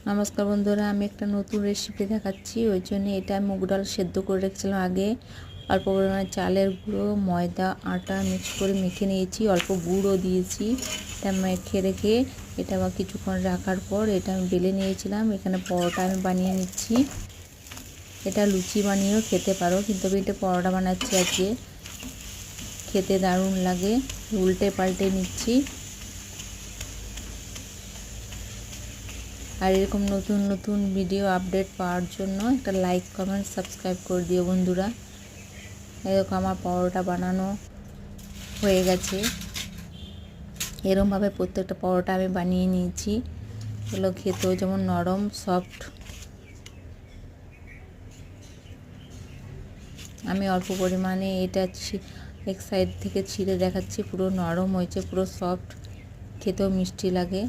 নমস্কার বন্ধুরা, আমি একটা নতুন রেসিপি দেখাচ্ছি। ওই জন্য এটা মুগ ডাল সেদ্ধ করে রেখেছিলাম আগে। অল্প পরিমাণে চালের গুঁড়ো, ময়দা, আটা মিক্স করে মেখে নিয়েছি। অল্প গুঁড়ো দিয়েছি। এটা মেখে রেখে এটা আবার কিছুক্ষণ রাখার পর এটা আমি বেলে নিয়েছিলাম। এখানে পরোটা আমি বানিয়ে নিচ্ছি। এটা লুচি বানিয়েও খেতে পারো, কিন্তু আমি এটা পরোটা বানাচ্ছি আজকে। খেতে দারুণ লাগে। উল্টে পাল্টে নিচ্ছি। আর এরকম নতুন নতুন ভিডিও আপডেট পাওয়ার জন্য একটা লাইক, কমেন্ট, সাবস্ক্রাইব করে দিও বন্ধুরা। এরকম আমার পরোটা বানানো হয়ে গেছে। এরকমভাবে প্রত্যেকটা পরোটা আমি বানিয়ে নিয়েছি। এগুলো খেতেও যেমন নরম, সফট। আমি অল্প পরিমাণে এটা এক সাইড থেকে ছিঁড়ে দেখাচ্ছি। পুরো নরম হয়েছে, পুরো সফট, খেতেও মিষ্টি লাগে।